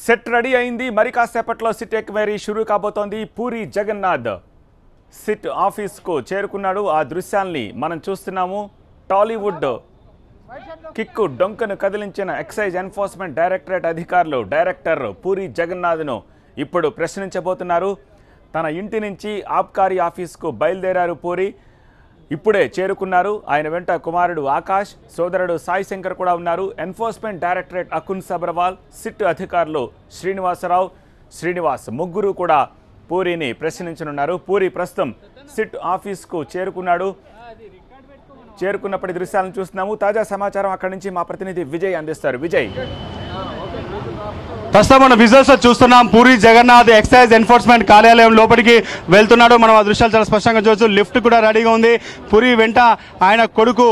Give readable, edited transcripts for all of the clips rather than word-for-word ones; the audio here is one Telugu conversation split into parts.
సెట్ రెడీ అయింది. మరి కాసేపట్లో సిట్ ఎక్వైరీ షురూ కాబోతోంది. పూరి జగన్నాథ్ సిట్ ఆఫీస్కు చేరుకున్నాడు. ఆ దృశ్యాల్ని మనం చూస్తున్నాము. టాలీవుడ్ కిక్కు డొంకను కదిలించిన ఎక్సైజ్ ఎన్ఫోర్స్మెంట్ డైరెక్టరేట్ అధికారులు డైరెక్టర్ పూరి జగన్నాథ్ను ఇప్పుడు ప్రశ్నించబోతున్నారు. తన ఇంటి నుంచి ఆబ్కారీ ఆఫీస్కు బయలుదేరారు పూరి. ఇప్పుడే చేరుకున్నారు. ఆయన వెంట కుమారుడు ఆకాష్, సోదరుడు సాయి శంకర్ కూడా ఉన్నారు. Enforcement directorate Akun Sabharwal, SIT అధికారులు శ్రీనివాస్ ముగ్గురు కూడా పూరిని ప్రశ్నించనున్నారు. పూరి ప్రస్తుతం సిట్ ఆఫీస్కు చేరుకున్నాడు. చేరుకున్నప్పటి దృశ్యాలను చూస్తున్నాము. తాజా సమాచారం అక్కడి నుంచి మా ప్రతినిధి విజయ్ అందిస్తారు. విజయ్, ప్రస్తుతం మన విజువల్స్ చూస్తున్నాం. పూరి జగన్నాథ్ ఎక్సైజ్ ఎన్ఫోర్స్మెంట్ కార్యాలయం లోపలికి వెళ్తున్నాడు. మనం ఆ దృశ్యాలు చాలా స్పష్టంగా చూడొచ్చు. లిఫ్ట్ కూడా రెడీగా ఉంది. పూరి వెంట ఆయన కొడుకు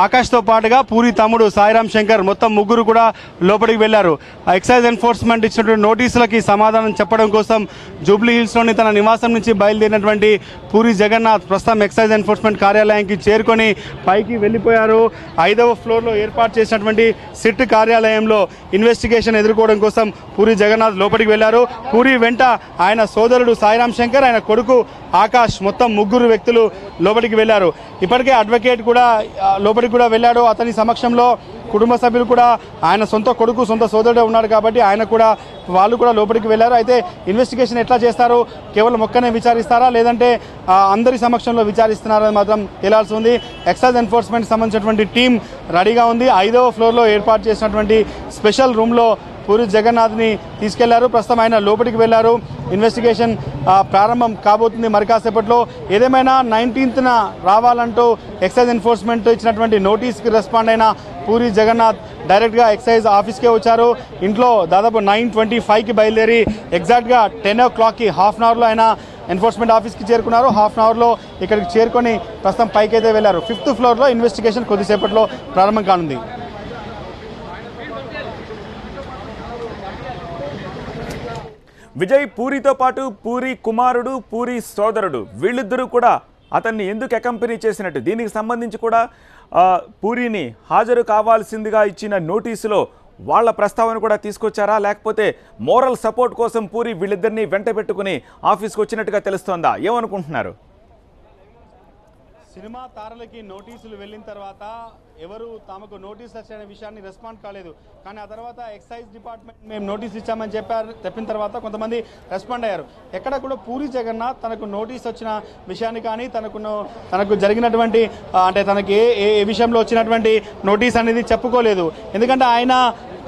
ఆకాష్తో పాటుగా పూరి తమ్ముడు సాయిరామ్ శంకర్ మొత్తం ముగ్గురు కూడా లోపలికి వెళ్లారు. ఎక్సైజ్ ఎన్ఫోర్స్మెంట్ ఇచ్చినటువంటి నోటీసులకి సమాధానం చెప్పడం కోసం జూబ్లీ హిల్స్లోని తన నివాసం నుంచి బయలుదేరినటువంటి పూరి జగన్నాథ్ ప్రస్తుతం ఎక్సైజ్ ఎన్ఫోర్స్మెంట్ కార్యాలయానికి చేరుకొని పైకి వెళ్ళిపోయారు. 5వ ఫ్లోర్లో ఏర్పాటు చేసినటువంటి సిట్ కార్యాలయంలో ఇన్వెస్టిగేషన్ ఎదుర్కోవడం కోసం పూరి జగన్నాథ్ లోపలికి వెళ్లారు. పూరి వెంట ఆయన సోదరుడు సాయిరామ్ శంకర్, ఆయన కొడుకు ఆకాష్ మొత్తం ముగ్గురు వ్యక్తులు లోపలికి వెళ్లారు. ఇప్పటికే అడ్వకేట్ కూడా లోపలికి కూడా వెళ్ళాడు. అతని సమక్షంలో కుటుంబ సభ్యులు కూడా, ఆయన సొంత కొడుకు సొంత సోదరుడే ఉన్నాడు కాబట్టి వాళ్ళు కూడా లోపలికి వెళ్ళారు. అయితే ఇన్వెస్టిగేషన్ ఎట్లా చేస్తారు? కేవలం ఒక్కనే విచారిస్తారా, లేదంటే అందరి సమక్షంలో విచారిస్తున్నారని మాత్రం తేలాల్సి ఉంది. ఎక్సైజ్ ఎన్ఫోర్స్మెంట్ సంబంధించినటువంటి టీం రెడీగా ఉంది. 5వ ఫ్లోర్లో ఏర్పాటు చేసినటువంటి స్పెషల్ రూమ్లో పూరి జగన్నాథ్ని తీసుకెళ్లారు. ప్రస్తుతం ఆయన లోపలికి వెళ్లారు. ఇన్వెస్టిగేషన్ ప్రారంభం కాబోతుంది మరి కాసేపట్లో. ఏదేమైనా 19న రావాలంటూ ఎక్సైజ్ ఎన్ఫోర్స్మెంట్ ఇచ్చినటువంటి నోటీస్కి రెస్పాండ్ అయిన పూరి జగన్నాథ్ డైరెక్ట్గా ఎక్సైజ్ ఆఫీస్కే వచ్చారు. ఇంట్లో దాదాపు 9:25కి బయలుదేరి ఎగ్జాక్ట్గా 10 o'clockకి హాఫ్ అన్ అవర్లో ఆయన ఎన్ఫోర్స్మెంట్ ఆఫీస్కి చేరుకున్నారు. హాఫ్ అన్ అవర్లో ఇక్కడికి చేరుకొని ప్రస్తుతం పైకి అయితే వెళ్ళారు. 5th ఫ్లోర్లో ఇన్వెస్టిగేషన్ కొద్దిసేపట్లో ప్రారంభం కానుంది. విజయ్, పూరితో పాటు పూరి కుమారుడు, పూరి సోదరుడు వీళ్ళిద్దరూ కూడా అతన్ని ఎందుకు అకంపెనీ చేసినట్టు, దీనికి సంబంధించి కూడా పూరిని హాజరు కావాల్సిందిగా ఇచ్చిన నోటీసులో వాళ్ళ ప్రస్తావన కూడా తీసుకొచ్చారా, లేకపోతే మోరల్ సపోర్ట్ కోసం పూరి వీళ్ళిద్దరిని వెంట పెట్టుకుని ఆఫీస్కి వచ్చినట్టుగా తెలుస్తోందా? ఏమనుకుంటున్నారు? సినిమా తారలకి నోటీసులు వెళ్ళిన తర్వాత ఎవరు తమకు నోటీస్ వచ్చిన విషయాన్ని రెస్పాండ్ కాలేదు. కానీ ఆ తర్వాత ఎక్సైజ్ డిపార్ట్మెంట్ మేము నోటీస్ ఇచ్చామని చెప్పిన తర్వాత కొంతమంది రెస్పాండ్ అయ్యారు. ఎక్కడ కూడా పూరి జగన్నాథ్ తనకు నోటీస్ వచ్చిన విషయాన్ని కానీ తనకు జరిగినటువంటి అంటే తనకి ఏ విషయంలో వచ్చినటువంటి నోటీస్ అనేది చెప్పుకోలేదు. ఎందుకంటే ఆయన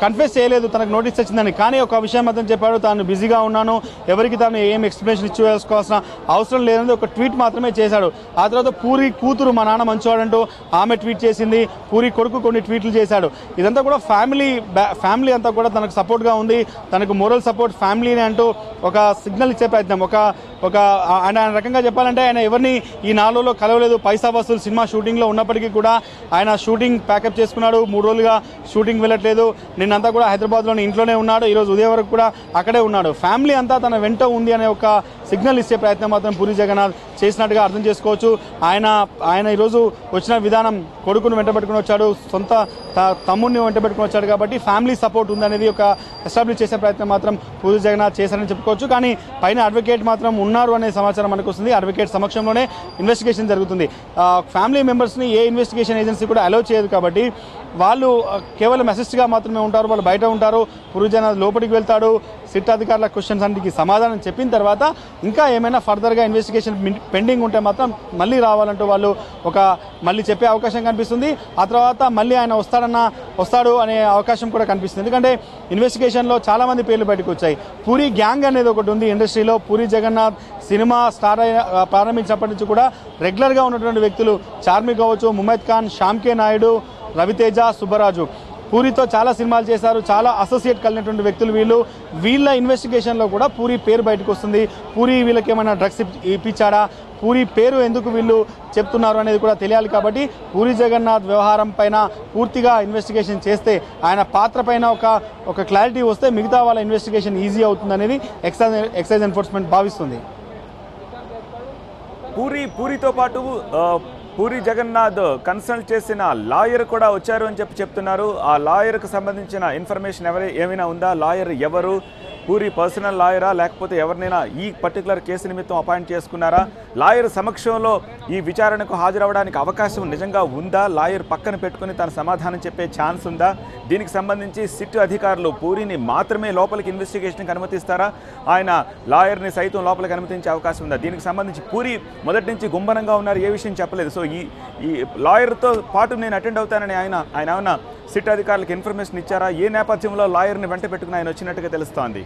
కన్ఫెస్ చేయలేదు తనకు నోటీస్ వచ్చిందని. కానీ ఒక విషయం మాత్రం చెప్పాడు, తాను బిజీగా ఉన్నాను, ఎవరికి తాను ఏం ఎక్స్ప్లెనేషన్ ఇచ్చుకోవాల్సిన అవసరం లేదని ఒక ట్వీట్ మాత్రమే చేశాడు. ఆ తర్వాత పూరి కూతురు మా నాన్న మంచివాడంటూ ఆమె ట్వీట్ చేసింది. పూరి కొడుకు కొన్ని ట్వీట్లు చేశాడు. ఇదంతా కూడా ఫ్యామిలీ అంతా కూడా తనకు సపోర్ట్గా ఉంది, తనకు మోరల్ సపోర్ట్ ఫ్యామిలీని అంటూ ఒక సిగ్నల్ ఇచ్చే ప్రయత్నం. ఒక ఆయన రకంగా చెప్పాలంటే ఆయన ఎవరిని ఈ 4 రోజుల్లో కలవలేదు. పైసా వసూలు సినిమా షూటింగ్లో ఉన్నప్పటికీ కూడా ఆయన షూటింగ్ ప్యాకప్ చేసుకున్నాడు. 3 రోజులుగా షూటింగ్ వెళ్ళట్లేదు. నిన్నంతా కూడా హైదరాబాద్లోని ఇంట్లోనే ఉన్నాడు. ఈరోజు ఉదయం వరకు కూడా అక్కడే ఉన్నాడు. ఫ్యామిలీ అంతా తన వెంట ఉంది అనే ఒక సిగ్నల్ ఇచ్చే ప్రయత్నం మాత్రం పూరి జగన్నాథ్ చేసినట్టుగా అర్థం చేసుకోవచ్చు. ఆయన ఈరోజు వచ్చిన విధానం, కొడుకును వెంటబెట్టుకుని వచ్చాడు, సొంత తమ్ముడిని వెంటబెట్టుకుని వచ్చాడు కాబట్టి ఫ్యామిలీ సపోర్ట్ ఉందనేది ఒక ఎస్టాబ్లిష్ చేసే ప్రయత్నం మాత్రం పూరి జగన్నాథ్ చేశారని చెప్పుకోవచ్చు. కానీ పైన అడ్వకేట్ మాత్రం ఉన్నారు అనే సమాచారం మనకు వస్తుంది. అడ్వకేట్ సమక్షంలోనే ఇన్వెస్టిగేషన్ జరుగుతుంది. ఫ్యామిలీ మెంబర్స్ని ఏ ఇన్వెస్టిగేషన్ ఏజెన్సీ కూడా అలౌ చేయదు కాబట్టి వాళ్ళు కేవలం అసిస్ట్గా మాత్రమే ఉంటారు. వాళ్ళు బయట ఉంటారు. పూరి జగన్నాథ్ లోపలికి వెళ్తాడు. సిట్ అధికారుల క్వశ్చన్స్ అన్నిటికీ సమాధానం చెప్పిన తర్వాత ఇంకా ఏమైనా ఫర్దర్గా ఇన్వెస్టిగేషన్ పెండింగ్ ఉంటే మాత్రం మళ్ళీ రావాలంటూ వాళ్ళు మళ్ళీ చెప్పే అవకాశం కనిపిస్తుంది. ఆ తర్వాత మళ్ళీ ఆయన వస్తాడు అనే అవకాశం కూడా కనిపిస్తుంది. ఎందుకంటే ఇన్వెస్టిగేషన్లో చాలామంది పేర్లు బయటకు వచ్చాయి. పూరి గ్యాంగ్ అనేది ఒకటి ఉంది ఇండస్ట్రీలో. పూరి జగన్నాథ్ సినిమా ప్రారంభించినప్పటి నుంచి కూడా రెగ్యులర్గా ఉన్నటువంటి వ్యక్తులు చార్మి కావచ్చు, ముమైత్ ఖాన్, శ్యామ్కే నాయుడు, రవితేజ, సుబ్బరాజు, పూరితో చాలా సినిమాలు చేశారు. చాలా అసోసియేట్ కలిగినటువంటి వ్యక్తులు వీళ్ళ ఇన్వెస్టిగేషన్లో కూడా పూరి పేరు బయటకు వస్తుంది. పూరి వీళ్ళకి ఏమైనా డ్రగ్స్ ఇప్పించాడా, పూరి పేరు ఎందుకు వీళ్ళు చెప్తున్నారు అనేది కూడా తెలియాలి. కాబట్టి పూరి జగన్నాథ్ వ్యవహారం పైన పూర్తిగా ఇన్వెస్టిగేషన్ చేస్తే, ఆయన పాత్ర పైన ఒక క్లారిటీ వస్తే మిగతా వాళ్ళ ఇన్వెస్టిగేషన్ ఈజీ అవుతుందనేది ఎక్సైజ్ ఎన్ఫోర్స్మెంట్ భావిస్తుంది. పూరితో పాటు పూరి జగన్నాథ్ కన్సల్ట్ చేసిన లాయర్ కూడా వచ్చారు అని చెప్తున్నారు. ఆ లాయర్కు సంబంధించిన ఇన్ఫర్మేషన్ ఏమైనా ఉందా? లాయర్ ఎవరు, పూరి పర్సనల్ లాయరా లేకపోతే ఎవరినైనా ఈ పర్టికులర్ కేసు నిమిత్తం అపాయింట్ చేసుకున్నారా? లాయర్ సమక్షంలో ఈ విచారణకు హాజరవడానికి అవకాశం నిజంగా ఉందా? లాయర్ పక్కన పెట్టుకుని తన సమాధానం చెప్పే ఛాన్స్ ఉందా? దీనికి సంబంధించి సిట్ అధికారులు పూరిని మాత్రమే లోపలికి ఇన్వెస్టిగేషన్కి అనుమతిస్తారా? ఆయన లాయర్ని సైతం లోపలికి అనుమతించే అవకాశం ఉందా? దీనికి సంబంధించి పూరి మొదటి నుంచి గుంభనంగా ఉన్నారు, ఏ విషయం చెప్పలేదు. సో ఈ లాయర్తో పాటు నేను అటెండ్ అవుతానని ఆయన ఏమన్నా సిట్ అధికారులకు ఇన్ఫర్మేషన్ ఇచ్చారా? ఏ నేపథ్యంలో లాయర్ని వెంట పెట్టుకుని ఆయన వచ్చినట్టుగా తెలుస్తోంది?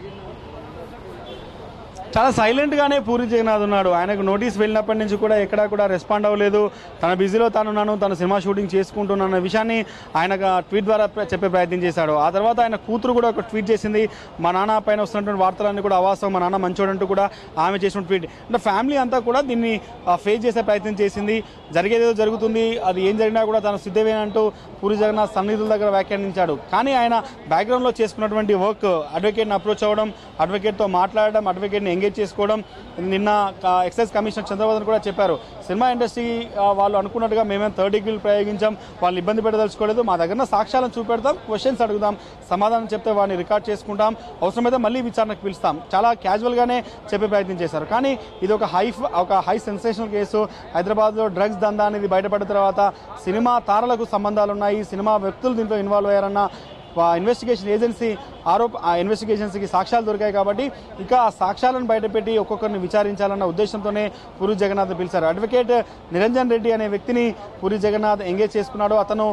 చాలా సైలెంట్గానే పూరి జగన్నాథ్ ఉన్నాడు. ఆయనకు నోటీస్ వెళ్ళినప్పటి నుంచి కూడా ఎక్కడా కూడా రెస్పాండ్ అవ్వలేదు. తన బిజీలో తానున్నాను, తన సినిమా షూటింగ్ చేసుకుంటున్నాను విషయాన్ని ఆయన ట్వీట్ ద్వారా చెప్పే ప్రయత్నం చేశాడు. ఆ తర్వాత ఆయన కూతురు కూడా ఒక ట్వీట్ చేసింది, మా నాన్న పైన వస్తున్నటువంటి వార్తలన్నీ కూడా అవాస్తవం, మా నాన్న మంచోడంటూ కూడా ఆమె చేసిన ట్వీట్. అంటే ఫ్యామిలీ అంతా కూడా దీన్ని ఫేస్ చేసే ప్రయత్నం చేసింది. జరిగేదేదో జరుగుతుంది, అది ఏం జరిగినా కూడా తను సిద్ధమేనంటూ పూరి జగన్నాథ్ సన్నిధుల దగ్గర వ్యాఖ్యానించాడు. కానీ ఆయన బ్యాక్గ్రౌండ్లో చేసుకున్నటువంటి వర్క్, అడ్వకేట్ని అప్రోచ్ అవ్వడం, అడ్వకేట్తో మాట్లాడడం, అడ్వకేట్ని ఎంగేజ్ చేసుకోవడం, నిన్న ఎక్సైజ్ కమిషనర్ చంద్రబాబు కూడా చెప్పారు, సినిమా ఇండస్ట్రీ వాళ్ళు అనుకున్నట్టుగా మేమేం థర్డ్ డిగ్రీలు ప్రయోగించాం, వాళ్ళు ఇబ్బంది పెట్టదలుచుకోలేదు, మా దగ్గర సాక్ష్యాలను చూపెడతాం, క్వశ్చన్స్ అడుగుదాం, సమాధానం చెప్తే వాడిని రికార్డ్ చేసుకుంటాం, అవసరమైతే మళ్ళీ విచారణకు పిలుస్తాం, చాలా క్యాజువల్గానే చెప్పే ప్రయత్నం చేశారు. కానీ ఇది ఒక హై సెన్సేషనల్ కేసు. హైదరాబాద్లో డ్రగ్స్ దందా అనేది బయటపడిన తర్వాత సినిమా తారలకు సంబంధాలు ఉన్నాయి, సినిమా వ్యక్తులు దీంట్లో ఇన్వాల్వ్ అయ్యారన్న ఇన్వెస్టిగేషన్ ఏజెన్సీ ఇన్వెస్టిగేషన్స్కి సాక్ష్యాలు దొరికాయి కాబట్టి ఇక ఆ సాక్ష్యాలను బయటపెట్టి ఒక్కొక్కరిని విచారించాలన్న ఉద్దేశంతోనే పూరి జగన్నాథ్ పిలిచారు. అడ్వకేట్ నిరంజన్ రెడ్డి అనే వ్యక్తిని పూరి జగన్నాథ్ ఎంగేజ్ చేసుకున్నాడు. అతను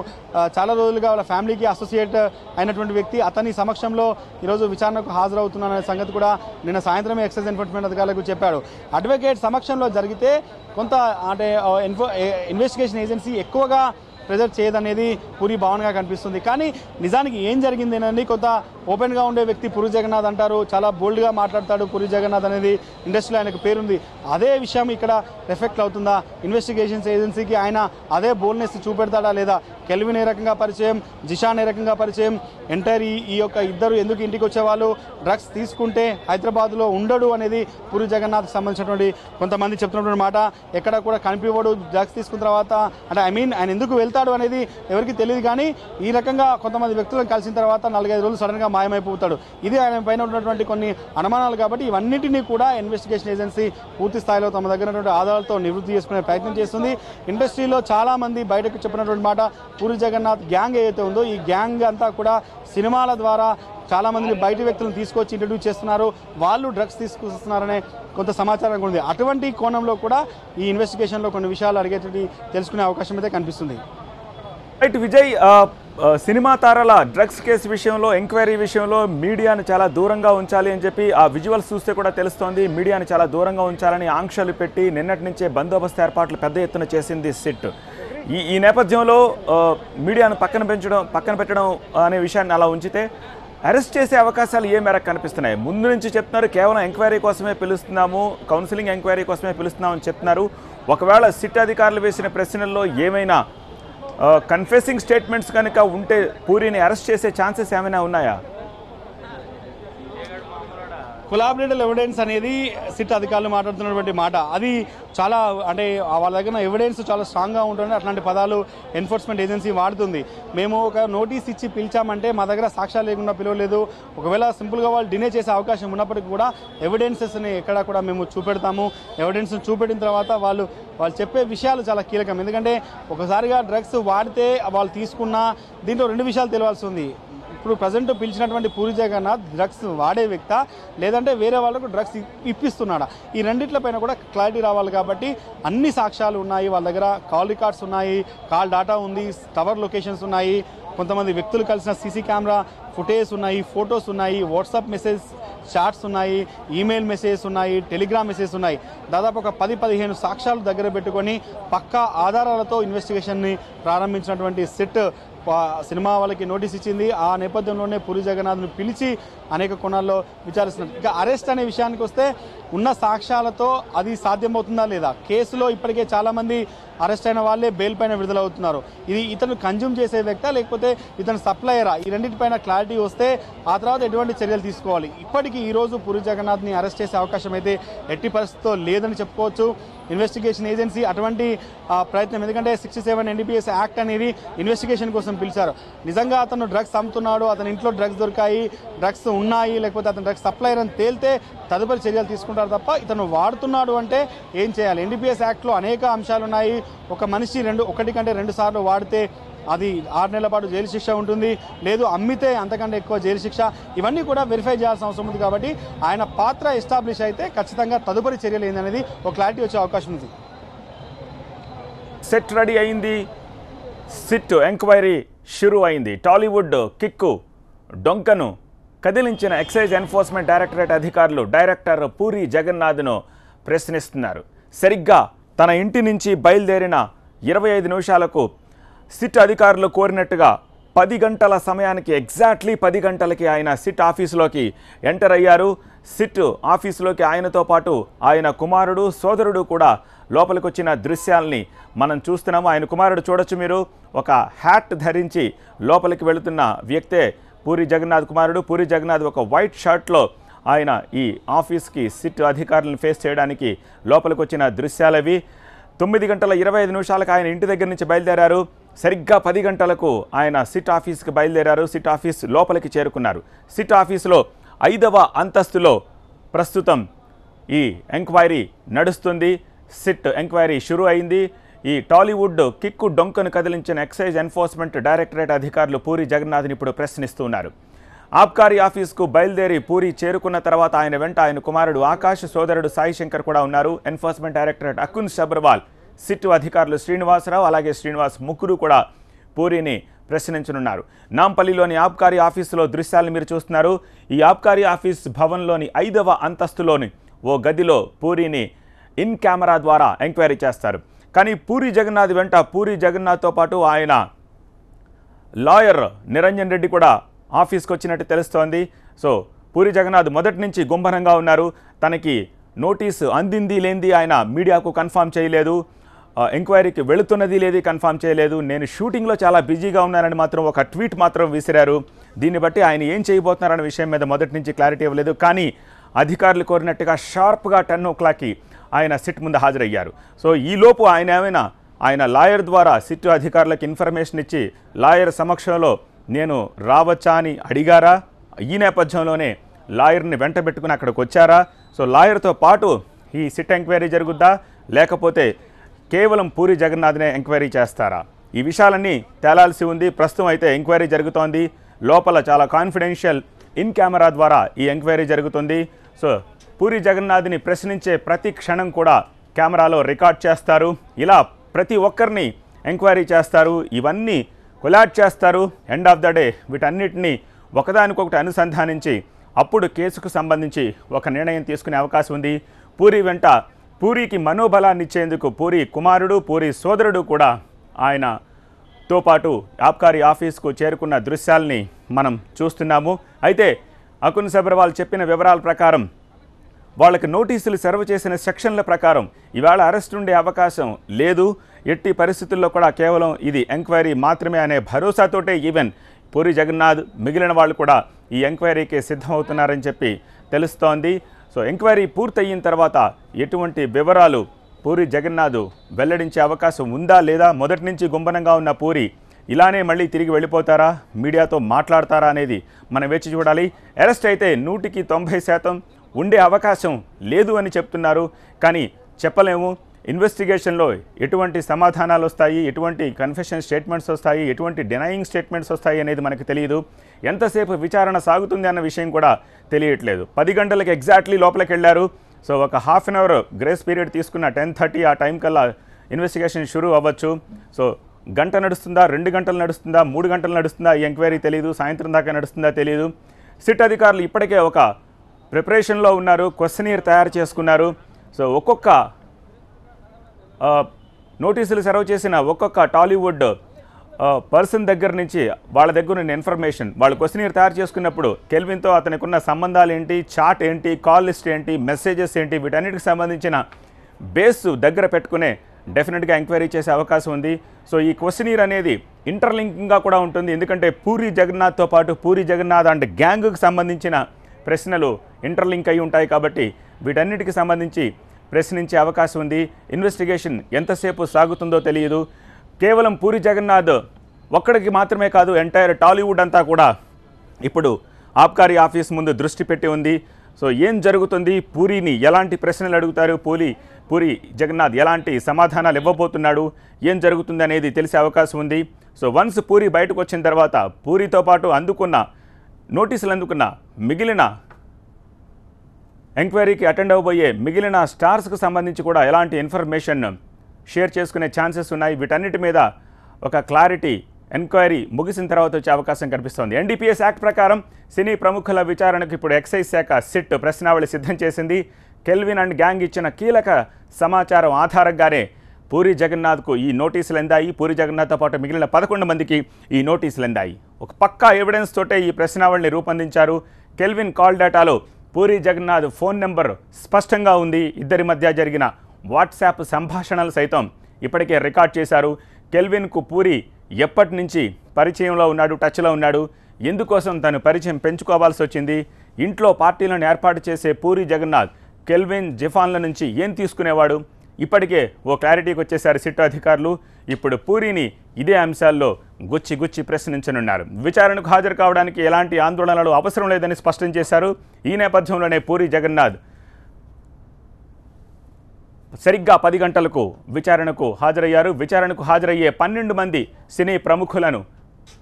చాలా రోజులుగా వాళ్ళ ఫ్యామిలీకి అసోసియేట్ అయినటువంటి వ్యక్తి. అతని సమక్షంలో ఈరోజు విచారణకు హాజరవుతున్నాననే సంగతి కూడా నిన్న సాయంత్రమే ఎక్సైజ్ ఎన్ఫోర్స్మెంట్ అధికారులకు చెప్పాడు. అడ్వకేట్ సమక్షంలో జరిగితే కొంత అంటే ఇన్వెస్టిగేషన్ ఏజెన్సీ ఎక్కువగా ప్రెజర్ చేయదనేది పూరి భావనగా కనిపిస్తుంది. కానీ నిజానికి ఏం జరిగిందేనండి, కొంత ఓపెన్గా ఉండే వ్యక్తి పూరి జగన్నాథ్ అంటారు, చాలా బోల్డ్గా మాట్లాడతాడు పూరి జగన్నాథ్ అనేది, ఇండస్ట్రీలో ఆయనకు పేరుంది. అదే విషయం ఇక్కడ రిఫ్లెక్ట్ అవుతుందా? ఇన్వెస్టిగేషన్స్ ఏజెన్సీకి ఆయన అదే బోల్డ్నెస్ చూపెడతాడా లేదా? కెల్విన్ ఏ రకంగా పరిచయం, జిషాన్ ఏ రకంగా పరిచయం, ఎంటైర్ ఈ యొక్క ఇద్దరు ఎందుకు ఇంటికి వచ్చేవాళ్ళు, డ్రగ్స్ తీసుకుంటే హైదరాబాద్లో ఉండడు అనేది పూరి జగన్నాథ్కి సంబంధించినటువంటి కొంతమంది చెప్తున్నటువంటి మాట. ఎక్కడ కూడా కనిపివ్వడు, డ్రగ్స్ తీసుకున్న తర్వాత అంటే ఆయన ఎందుకు వెళ్తాడు అనేది ఎవరికి తెలియదు. కానీ ఈ రకంగా కొంతమంది వ్యక్తులను కలిసిన తర్వాత 4-5 రోజులు సడన్గా మాయమైపోతాడు. ఇది ఆయన పైన ఉన్నటువంటి కొన్ని అనుమానాలు. కాబట్టి ఇవన్నిటినీ కూడా ఇన్వెస్టిగేషన్ ఏజెన్సీ పూర్తి స్థాయిలో తమ దగ్గర ఉన్నటువంటి ఆధారాలతో నివృత్తి చేసుకునే ప్రయత్నం చేస్తుంది. ఇండస్ట్రీలో చాలామంది బయటకు చెప్పినటువంటి మాట, పూరి జగన్నాథ్ గ్యాంగ్ ఏదైతే ఉందో ఈ గ్యాంగ్ అంతా కూడా సినిమాల ద్వారా చాలామందిని బయట వ్యక్తులను తీసుకొచ్చి ఇంట్రడ్యూస్ చేస్తున్నారు, వాళ్ళు డ్రగ్స్ తీసుకొస్తున్నారనే కొంత సమాచారం ఉంది. అటువంటి కోణంలో కూడా ఈ ఇన్వెస్టిగేషన్లో కొన్ని విషయాలు అడిగేటువంటి తెలుసుకునే అవకాశం అయితే కనిపిస్తుంది. రైట్ విజయ్, సినిమా తారల డ్రగ్స్ కేసు విషయంలో, ఎంక్వైరీ విషయంలో మీడియాను చాలా దూరంగా ఉంచాలి అని చెప్పి ఆ విజువల్స్ చూస్తే కూడా తెలుస్తోంది. మీడియాను చాలా దూరంగా ఉంచాలని ఆంక్షలు పెట్టి నిన్నటి నుంచే బందోబస్తు ఏర్పాట్లు పెద్ద ఎత్తున చేసింది సిట్. ఈ నేపథ్యంలో మీడియాను పక్కన పెట్టడం అనే విషయాన్ని అలా ఉంచితే అరెస్ట్ చేసే అవకాశాలు ఏ మేరకు కనిపిస్తున్నాయి? ముందు నుంచి చెప్తున్నారు కేవలం ఎంక్వైరీ కోసమే పిలుస్తున్నాము, కౌన్సిలింగ్ ఎంక్వైరీ కోసమే పిలుస్తున్నామని చెప్తున్నారు. ఒకవేళ సిట్ అధికారులు వేసిన ప్రశ్నల్లో ఏమైనా కన్ఫెసింగ్ స్టేట్మెంట్స్ కనుక ఉంటే పూరిని అరెస్ట్ చేసే ఛాన్సెస్ ఏమైనా ఉన్నాయా? కొలాబరేటివ్ ఎవిడెన్స్ అనేది సిట్ అధికారులు మాట్లాడుతున్నటువంటి మాట, అది చాలా అంటే వాళ్ళ దగ్గర ఎవిడెన్స్ చాలా స్ట్రాంగ్గా ఉంటుంది. అట్లాంటి పదాలు ఎన్ఫోర్స్మెంట్ ఏజెన్సీ వాడుతుంది. మేము ఒక నోటీస్ ఇచ్చి పిలిచామంటే మా దగ్గర సాక్ష్యాలు లేకుండా పిలవలేదు. ఒకవేళ సింపుల్గా వాళ్ళు డినే చేసే అవకాశం ఉన్నప్పటికీ కూడా ఎవిడెన్సెస్ని ఎక్కడ కూడా మేము చూపెడతాము. ఎవిడెన్స్ని చూపెట్టిన తర్వాత వాళ్ళు చెప్పే విషయాలు చాలా కీలకం. ఎందుకంటే ఒకసారిగా డ్రగ్స్ వాడితే వాళ్ళు తీసుకున్న దీంట్లో 2 విషయాలు తెలియాల్సి ఉంది. ఇప్పుడు ప్రజెంట్ పిలిచినటువంటి పూరి జగన్నాథ్ డ్రగ్స్ వాడే వ్యక్తా లేదంటే వేరే వాళ్ళకు డ్రగ్స్ ఇప్పిస్తున్నాడా, ఈ రెండిట్లపైన కూడా క్లారిటీ రావాలి. కాబట్టి అన్ని సాక్ష్యాలు ఉన్నాయి వాళ్ళ దగ్గర, కాల్ రికార్డ్స్ ఉన్నాయి, కాల్ డేటా ఉంది, టవర్ లొకేషన్స్ ఉన్నాయి, కొంతమంది వ్యక్తులు కలిసిన సీసీ కెమెరా ఫుటేజ్ ఉన్నాయి, ఫొటోస్ ఉన్నాయి, వాట్సాప్ మెసేజ్ చాట్స్ ఉన్నాయి, ఈమెయిల్ మెసేజ్ ఉన్నాయి, టెలిగ్రామ్ మెసేజ్ ఉన్నాయి. దాదాపు ఒక 10-15 సాక్ష్యాలు దగ్గర పెట్టుకొని పక్కా ఆధారాలతో ఇన్వెస్టిగేషన్ని ప్రారంభించినటువంటి సిట్ సినిమా వాళ్ళకి నోటీస్ ఇచ్చింది. ఆ నేపథ్యంలోనే పూరి జగన్నాథ్ను పిలిచి అనేక కోణాల్లో విచారిస్తున్నారు. ఇక అరెస్ట్ అనే విషయానికి వస్తే ఉన్న సాక్ష్యాలతో అది సాధ్యమవుతుందా లేదా? కేసులో ఇప్పటికే చాలామంది అరెస్ట్ అయిన వాళ్ళే బెయిల్ పైన విడుదలవుతున్నారు. ఇది ఇతను కన్జ్యూమ్ చేసే వ్యక్తా లేకపోతే ఇతను సప్లయరా, ఈ రెండింటిపైన క్లారిటీ వస్తే ఆ తర్వాత ఎటువంటి చర్యలు తీసుకోవాలి. ఇప్పటికీ ఈరోజు పూరి జగన్నాథ్ని అరెస్ట్ చేసే అవకాశం అయితే ఎట్టి పరిస్థితితో లేదని చెప్పుకోవచ్చు. ఇన్వెస్టిగేషన్ ఏజెన్సీ అటువంటి ప్రయత్నం, ఎందుకంటే 67 NDPS యాక్ట్ అనేది ఇన్వెస్టిగేషన్ కోసం కోసం పిలిచారు. నిజంగా అతను డ్రగ్స్ అమ్ముతున్నాడు, అతని ఇంట్లో డ్రగ్స్ దొరికాయి, డ్రగ్స్ ఉన్నాయి, లేకపోతే అతను డ్రగ్స్ సప్లయర్ అని తేలితే తదుపరి చర్యలు తీసుకుంటారు తప్ప ఇతను వాడుతున్నాడు అంటే ఏం చేయాలి? ఎన్డీపీఎస్ యాక్ట్లో అనేక అంశాలు ఉన్నాయి. ఒక మనిషి ఒకటి కంటే 2 సార్లు వాడితే అది 6 నెలల పాటు జైలు శిక్ష ఉంటుంది, లేదు అమ్మితే అంతకంటే ఎక్కువ జైలు శిక్ష. ఇవన్నీ కూడా వెరిఫై చేయాల్సిన అవసరం ఉంది. కాబట్టి ఆయన పాత్ర ఎస్టాబ్లిష్ అయితే ఖచ్చితంగా తదుపరి చర్యలు ఏందనేది ఒక క్లారిటీ వచ్చే అవకాశం ఉంది. సెట్ రెడీ అయింది, సిట్ ఎంక్వైరీ షురు అయింది. టాలీవుడ్ కిక్కు డొంకను కదిలించిన ఎక్సైజ్ ఎన్ఫోర్స్మెంట్ డైరెక్టరేట్ అధికారులు డైరెక్టర్ పూరి జగన్నాథ్ను ప్రశ్నిస్తున్నారు. సరిగ్గా తన ఇంటి నుంచి బయలుదేరిన 25 నిమిషాలకు సిట్ అధికారులు కోరినట్టుగా 10 గంటల సమయానికి ఎగ్జాక్ట్లీ 10 గంటలకి ఆయన సిట్ ఆఫీసులోకి ఎంటర్ అయ్యారు. సిట్ ఆఫీసులోకి ఆయనతో పాటు ఆయన కుమారుడు, సోదరుడు కూడా లోపలికి వచ్చిన దృశ్యాల్ని మనం చూస్తున్నాము. ఆయన కుమారుడు చూడొచ్చు మీరు, ఒక హ్యాట్ ధరించి లోపలికి వెళుతున్న వ్యక్తే పూరి జగన్నాథ్ కుమారుడు. పూరి జగన్నాథ్ ఒక వైట్ షర్ట్లో ఆయన ఈ ఆఫీస్కి సిట్ అధికారులను ఫేస్ చేయడానికి లోపలికి వచ్చిన దృశ్యాలవి. 9 గంటల 25 నిమిషాలకు ఆయన ఇంటి దగ్గర నుంచి బయలుదేరారు. సరిగ్గా 10 గంటలకు ఆయన సిట్ ఆఫీస్కి బయలుదేరారు. సిట్ ఆఫీస్ లోపలికి చేరుకున్నారు. సిట్ ఆఫీసులో 5వ అంతస్తులో ప్రస్తుతం ఈ ఎంక్వైరీ నడుస్తుంది. సిట్ ఎంక్వైరీ షురు అయింది. ఈ టాలీవుడ్ కిక్కు డొంకను కదిలించిన ఎక్సైజ్ ఎన్ఫోర్స్మెంట్ డైరెక్టరేట్ అధికారులు పూరి జగన్నాథ్ని ఇప్పుడు ప్రశ్నిస్తున్నారు. ఆబ్కారీ ఆఫీస్కు బయలుదేరి పూరి చేరుకున్న తర్వాత ఆయన వెంట ఆయన కుమారుడు ఆకాష్, సోదరుడు సాయి శంకర్ కూడా ఉన్నారు. Enforcement directorate Akun Sabharwal, SIT అధికారులు శ్రీనివాసరావు అలాగే శ్రీనివాస్ ముగ్గురు కూడా పూరిని ప్రశ్నించనున్నారు. నాంపల్లిలోని ఆబ్కారీ ఆఫీసులో దృశ్యాలను మీరు చూస్తున్నారు. ఈ ఆబ్కారీ ఆఫీస్ భవన్లోని 5వ అంతస్తులోని ఓ గదిలో పూరిని ఇన్ కెమెరా ద్వారా ఎంక్వైరీ చేస్తారు. కానీ పూరి జగన్నాథ్ వెంట పూరి జగన్నాథ్తో పాటు ఆయన లాయర్ నిరంజన్ రెడ్డి కూడా ఆఫీస్కి వచ్చినట్టు తెలుస్తోంది. సో పూరి జగన్నాథ్ మొదటి నుంచి గుంభనంగా ఉన్నారు. తనకి నోటీసు అందింది లేనిది ఆయన మీడియాకు కన్ఫర్మ్ చేయలేదు, ఎంక్వైరీకి వెళుతున్నది లేది కన్ఫర్మ్ చేయలేదు. నేను షూటింగ్లో చాలా బిజీగా ఉన్నానని మాత్రం ఒక ట్వీట్ మాత్రం విసిరారు. దీన్ని బట్టి ఆయన ఏం చేయబోతున్నారన్న విషయం మీద మొదటి నుంచి క్లారిటీ ఇవ్వలేదు. కానీ అధికారులు కోరినట్టుగా షార్ప్గా 10 o'clockకి ఆయన సిట్ ముందు హాజరయ్యారు. సో ఈలోపు ఆయన లాయర్ ద్వారా సిట్ అధికారులకు ఇన్ఫర్మేషన్ ఇచ్చి లాయర్ సమక్షంలో నేను రావచ్చా అని అడిగారా? ఈ నేపథ్యంలోనే లాయర్ని వెంట పెట్టుకుని అక్కడికి వచ్చారా? సో లాయర్తో పాటు ఈ సిట్ ఎంక్వైరీ జరుగుద్దా, లేకపోతే కేవలం పూరి జగన్నాథ్నే ఎంక్వైరీ చేస్తారా? ఈ విషయాలన్నీ తేలాల్సి ఉంది. ప్రస్తుతం అయితే ఎంక్వైరీ జరుగుతోంది. లోపల చాలా కాన్ఫిడెన్షియల్ ఇన్ కెమెరా ద్వారా ఈ ఎంక్వైరీ జరుగుతుంది. సో పూరి జగన్నాథ్ని ప్రశ్నించే ప్రతి క్షణం కూడా కెమెరాలో రికార్డ్ చేస్తారు. ఇలా ప్రతి ఒక్కరిని ఎంక్వైరీ చేస్తారు. ఇవన్నీ కొలాట్ చేస్తారు. ఎండ్ ఆఫ్ ద డే వీటన్నిటిని ఒకదానికొకటి అనుసంధానించి అప్పుడు కేసుకు సంబంధించి ఒక నిర్ణయం తీసుకునే అవకాశం ఉంది. పూరి వెంట పూరికి మనోబలాన్ని ఇచ్చేందుకు పూరి కుమారుడు, పూరి సోదరుడు కూడా ఆయనతో పాటు ఆబ్కారీ ఆఫీస్కు చేరుకున్న దృశ్యాల్ని మనం చూస్తున్నాము. అయితే అకున్ సబర్వాల్ చెప్పిన వివరాల ప్రకారం వాళ్ళకి నోటీసులు సర్వ్ చేసిన సెక్షన్ల ప్రకారం ఇవాళ అరెస్ట్ ఉండే అవకాశం లేదు. ఎట్టి పరిస్థితుల్లో కూడా కేవలం ఇది ఎంక్వైరీ మాత్రమే అనే భరోసాతోటే ఈవెన్ పూరి జగన్నాథ్ మిగిలిన వాళ్ళు కూడా ఈ ఎంక్వైరీకి సిద్ధమవుతున్నారని చెప్పి తెలుస్తోంది. సో ఎంక్వైరీ పూర్తయిన తర్వాత ఎటువంటి వివరాలు పూరి జగన్నాథ్ వెల్లడించే అవకాశం ఉందా లేదా? మొదటి నుంచి గుంభనంగా ఉన్న పూరి ఇలానే మళ్ళీ తిరిగి వెళ్ళిపోతారా, మీడియాతో మాట్లాడతారా అనేది మనం వేచి చూడాలి. అరెస్ట్ అయితే 100% ఉండే అవకాశం లేదు అని చెప్తున్నారు. కానీ చెప్పలేము. ఇన్వెస్టిగేషన్లో ఎటువంటి సమాధానాలు వస్తాయి, ఎటువంటి కన్ఫెషన్ స్టేట్మెంట్స్ వస్తాయి, ఎటువంటి డినయింగ్ స్టేట్మెంట్స్ వస్తాయి అనేది మనకు తెలియదు. ఎంతసేపు విచారణ సాగుతుంది అన్న విషయం కూడా తెలియట్లేదు. 10 గంటలకు ఎగ్జాక్ట్లీ లోపలికి వెళ్ళారు. సో ఒక ½ అవర్ గ్రేస్ పీరియడ్ తీసుకున్న 10:30 ఆ టైం కల్లా ఇన్వెస్టిగేషన్ షురూ అవ్వచ్చు. సో గంట నడుస్తుందా, 2 గంటలు నడుస్తుందా, 3 గంటలు నడుస్తుందా ఈ ఎంక్వైరీ తెలియదు. సాయంత్రం దాకా నడుస్తుందా తెలియదు. సిట్ అధికారులు ఇప్పటికే ఒక ప్రిపరేషన్లో ఉన్నారు. క్వశ్చనీర్ తయారు చేసుకున్నారు. సో ఒక్కొక్క నోటీసులు సర్వ్ చేసిన ఒక్కొక్క టాలీవుడ్ పర్సన్ దగ్గర నుంచి వాళ్ళ దగ్గర ఉన్న ఇన్ఫర్మేషన్ వాళ్ళు క్వశ్చనీర్ తయారు చేసుకున్నప్పుడు కెల్విన్తో అతనికి ఉన్న సంబంధాలు ఏంటి, చాట్ ఏంటి, కాల్ లిస్ట్ ఏంటి, మెసేజెస్ ఏంటి, వీటన్నిటికి సంబంధించిన బేస్ దగ్గర పెట్టుకునే డెఫినెట్గా ఎంక్వైరీ చేసే అవకాశం ఉంది. సో ఈ క్వశ్చనీర్ అనేది ఇంటర్లింకింగ్గా కూడా ఉంటుంది. ఎందుకంటే పూరి జగన్నాథ్తో పాటు పూరి జగన్నాథ్ అండ్ గ్యాంగ్కి సంబంధించిన ప్రశ్నలు ఇంటర్లింక్ అయి ఉంటాయి. కాబట్టి వీటన్నిటికి సంబంధించి ప్రశ్నించే అవకాశం ఉంది. ఇన్వెస్టిగేషన్ ఎంతసేపు సాగుతుందో తెలియదు. కేవలం పూరి జగన్నాథ్ ఒక్కడికి మాత్రమే కాదు, ఎంటైర్ టాలీవుడ్ అంతా కూడా ఇప్పుడు ఆబ్కారీ ఆఫీస్ ముందు దృష్టి పెట్టి ఉంది. సో ఏం జరుగుతుంది, పూరిని ఎలాంటి ప్రశ్నలు అడుగుతారు, పూరి జగన్నాథ్ ఎలాంటి సమాధానాలు ఇవ్వబోతున్నాడు, ఏం జరుగుతుంది అనేది తెలిసే అవకాశం ఉంది. సో వన్స్ పూరి బయటకు వచ్చిన తర్వాత పూరితో పాటు నోటీసులు అందుకున్న మిగిలిన ఎంక్వైరీకి అటెండ్ అవ్వబోయే మిగిలిన స్టార్స్కు సంబంధించి కూడా ఎలాంటి ఇన్ఫర్మేషన్ షేర్ చేసుకునే ఛాన్సెస్ ఉన్నాయి. వీటన్నిటి మీద ఒక క్లారిటీ ఎంక్వైరీ ముగిసిన తర్వాత వచ్చే అవకాశం కనిపిస్తోంది. ఎన్డీపీఎస్ యాక్ట్ ప్రకారం సినీ ప్రముఖుల విచారణకు ఇప్పుడు ఎక్సైజ్ శాఖ సిట్ ప్రశ్నావళి సిద్ధం చేసింది. కెల్విన్ అండ్ గ్యాంగ్ ఇచ్చిన కీలక సమాచారం ఆధారంగానే పూరి జగన్నాథ్కు ఈ నోటీసులు అందాయి. పూరి జగన్నాథ్తో పాటు మిగిలిన 11 మందికి ఈ నోటీసులు అందాయి. ఒక పక్కా ఎవిడెన్స్ తోటే ఈ ప్రశ్నావళిని రూపొందించారు. కెల్విన్ కాల్ డేటాలో పూరి జగన్నాథ్ ఫోన్ నెంబర్ స్పష్టంగా ఉంది. ఇద్దరి మధ్య జరిగిన వాట్సాప్ సంభాషణలు సైతం ఇప్పటికే రికార్డ్ చేశారు. కెల్విన్కు పూరి ఎప్పటి నుంచి పరిచయంలో ఉన్నాడు, టచ్లో ఉన్నాడు, ఎందుకోసం తను పరిచయం పెంచుకోవాల్సి వచ్చింది, ఇంట్లో పార్టీలను ఏర్పాటు చేసే పూరి జగన్నాథ్ కెల్విన్ జిఫాన్ల నుంచి ఏం తీసుకునేవాడు, ఇప్పటికే ఓ క్లారిటీకి వచ్చేసారు సిట్ అధికారులు. ఇప్పుడు పూరిని ఇదే అంశాల్లో గుచ్చి ప్రశ్నించనున్నారు. విచారణకు హాజరు కావడానికి ఎలాంటి ఆందోళనలు అవసరం లేదని స్పష్టం చేశారు. ఈ నేపథ్యంలోనే పూరి జగన్నాథ్ సరిగ్గా 10 గంటలకు విచారణకు హాజరయ్యారు. విచారణకు హాజరయ్యే 12 మంది సినీ ప్రముఖులను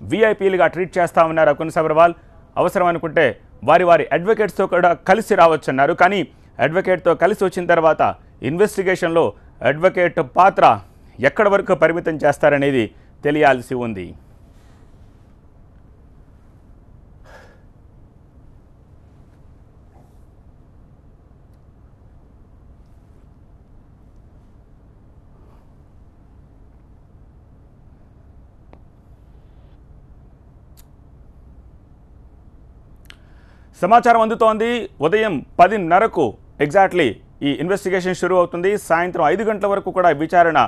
వీఐపీలుగా ట్రీట్ చేస్తా ఉన్నారు అకున్ సబర్వాల్. అవసరం అనుకుంటే వారి అడ్వకేట్స్తో కూడా కలిసి రావచ్చన్నారు. కానీ అడ్వకేట్తో కలిసి వచ్చిన తర్వాత ఇన్వెస్టిగేషన్లో అడ్వకేట్ పాత్ర ఎక్కడి వరకు పరిమితం చేస్తారనేది తెలియాల్సి ఉంది. సమాచారం అందుతోంది. ఉదయం 10:30కు ఎగ్జాక్ట్లీ ఈ ఇన్వెస్టిగేషన్ షురూ అవుతుంది. సాయంత్రం 5 గంటల వరకు కూడా విచారణ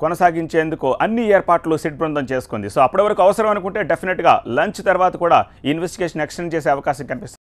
కొనసాగించేందుకు అన్ని ఏర్పాట్లు సిట్ బృందం చేసుకుంది. సో అప్పటి వరకు అవసరం అనుకుంటే డెఫినెట్గా లంచ్ తర్వాత కూడా ఈ ఇన్వెస్టిగేషన్ ఎక్స్టెండ్ చేసే అవకాశం కనిపిస్తుంది.